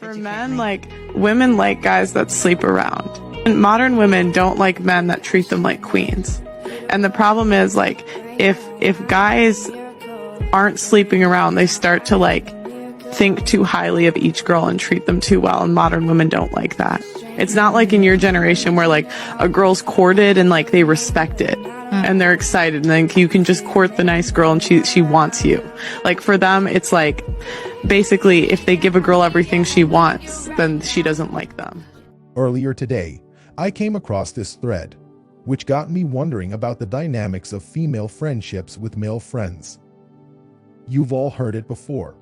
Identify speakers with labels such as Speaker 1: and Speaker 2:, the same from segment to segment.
Speaker 1: For men, like, women like guys that sleep around. And modern women don't like men that treat them like queens. And the problem is, like, if guys aren't sleeping around, they start to, like, think too highly of each girl and treat them too well, and modern women don't like that. It's not like in your generation where, like, a girl's courted and, like, they respect it and they're excited, and then you can just court the nice girl and she wants you. Like, for them, it's like, basically, if they give a girl everything she wants, then she doesn't like them.
Speaker 2: Earlier today, I came across this thread, which got me wondering about the dynamics of female friendships with male friends. You've all heard it before.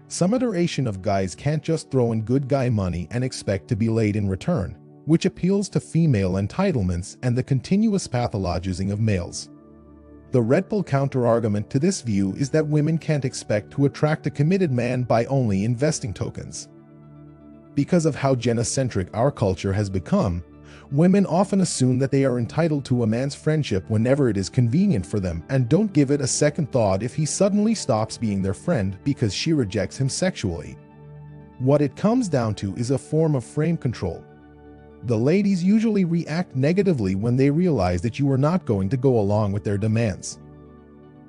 Speaker 2: Some iteration of guys can't just throw in good guy money and expect to be laid in return, which appeals to female entitlements and the continuous pathologizing of males. The redpill counter-argument to this view is that women can't expect to attract a committed man by only investing tokens. Because of how genocentric our culture has become, women often assume that they are entitled to a man's friendship whenever it is convenient for them and don't give it a second thought if he suddenly stops being their friend because she rejects him sexually. What it comes down to is a form of frame control. The ladies usually react negatively when they realize that you are not going to go along with their demands.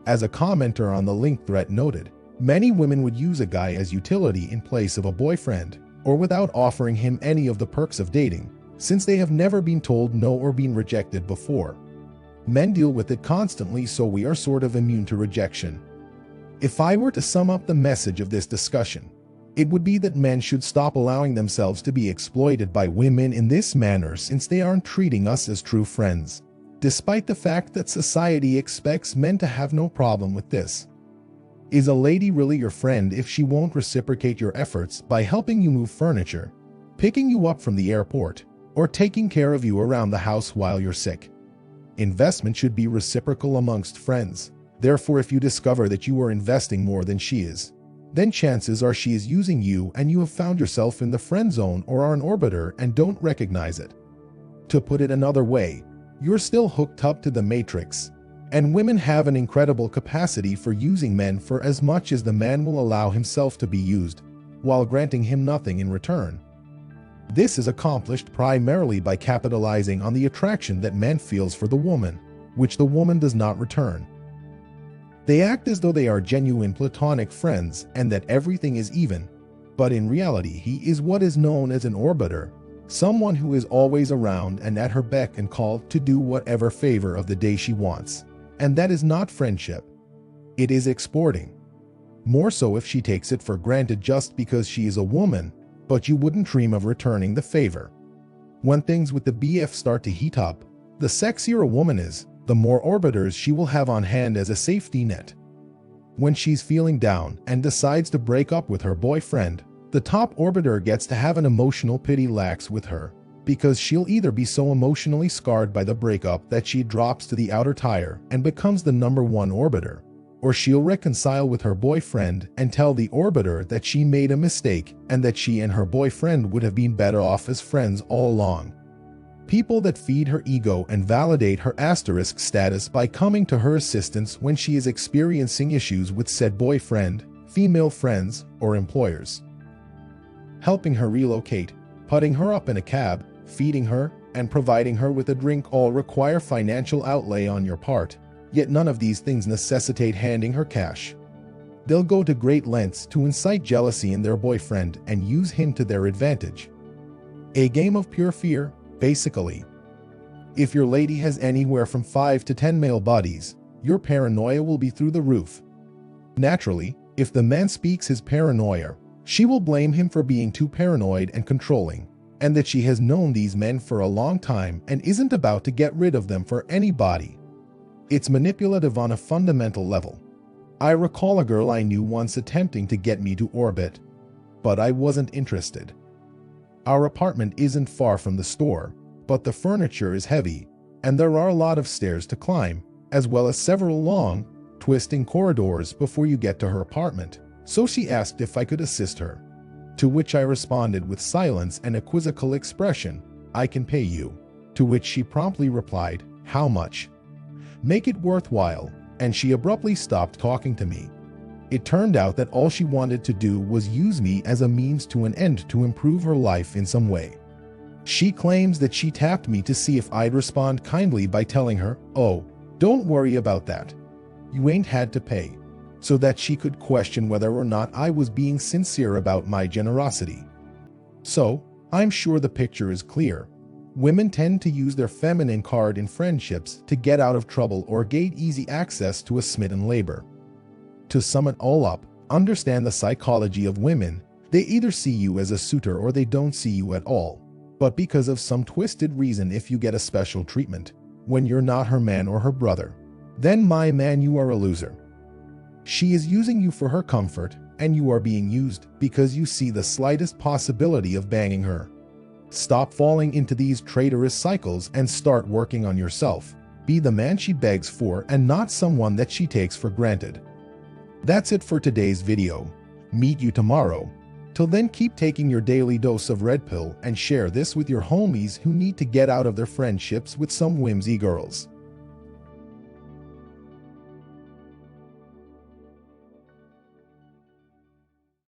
Speaker 2: As a commenter on the link thread noted, many women would use a guy as utility in place of a boyfriend, or without offering him any of the perks of dating, since they have never been told no or been rejected before. Men deal with it constantly, so we are sort of immune to rejection. If I were to sum up the message of this discussion, it would be that men should stop allowing themselves to be exploited by women in this manner, since they aren't treating us as true friends, despite the fact that society expects men to have no problem with this. Is a lady really your friend if she won't reciprocate your efforts by helping you move furniture, picking you up from the airport, or taking care of you around the house while you're sick? Investment should be reciprocal amongst friends. Therefore, if you discover that you are investing more than she is, then chances are she is using you and you have found yourself in the friend zone or are an orbiter and don't recognize it. To put it another way, you're still hooked up to the matrix, and women have an incredible capacity for using men for as much as the man will allow himself to be used, while granting him nothing in return. This is accomplished primarily by capitalizing on the attraction that man feels for the woman, which the woman does not return. They act as though they are genuine platonic friends and that everything is even, but in reality he is what is known as an orbiter, someone who is always around and at her beck and call to do whatever favor of the day she wants. And that is not friendship. It is exporting. More so if she takes it for granted just because she is a woman, but you wouldn't dream of returning the favor. When things with the BF start to heat up, the sexier a woman is, the more orbiters she will have on hand as a safety net. When she's feeling down and decides to break up with her boyfriend, the top orbiter gets to have an emotional pity lax with her, because she'll either be so emotionally scarred by the breakup that she drops to the outer tier and becomes the number one orbiter, or she'll reconcile with her boyfriend and tell the orbiter that she made a mistake and that she and her boyfriend would have been better off as friends all along. People that feed her ego and validate her asterisk status by coming to her assistance when she is experiencing issues with said boyfriend, female friends, or employers. Helping her relocate, putting her up in a cab, feeding her, and providing her with a drink all require financial outlay on your part, yet none of these things necessitate handing her cash. They'll go to great lengths to incite jealousy in their boyfriend and use him to their advantage. A game of pure fear, basically. If your lady has anywhere from 5 to 10 male buddies, your paranoia will be through the roof. Naturally, if the man speaks his paranoia, she will blame him for being too paranoid and controlling, and that she has known these men for a long time and isn't about to get rid of them for anybody. It's manipulative on a fundamental level. I recall a girl I knew once attempting to get me to orbit, but I wasn't interested. Our apartment isn't far from the store, but the furniture is heavy, and there are a lot of stairs to climb, as well as several long, twisting corridors before you get to her apartment, so she asked if I could assist her. To which I responded with silence and a quizzical expression, "I can pay you." To which she promptly replied, "How much?" "Make it worthwhile," and she abruptly stopped talking to me. It turned out that all she wanted to do was use me as a means to an end to improve her life in some way. She claims that she tapped me to see if I'd respond kindly by telling her, "Oh, don't worry about that. You ain't had to pay," so that she could question whether or not I was being sincere about my generosity. So, I'm sure the picture is clear. Women tend to use their feminine card in friendships to get out of trouble or gain easy access to a smitten labor. To sum it all up, understand the psychology of women. They either see you as a suitor or they don't see you at all. But because of some twisted reason, if you get a special treatment when you're not her man or her brother, then my man, you are a loser. She is using you for her comfort, and you are being used because you see the slightest possibility of banging her. Stop falling into these traitorous cycles and start working on yourself. Be the man she begs for and not someone that she takes for granted. That's it for today's video. Meet you tomorrow. Till then, keep taking your daily dose of red pill and share this with your homies who need to get out of their friendships with some whimsy girls.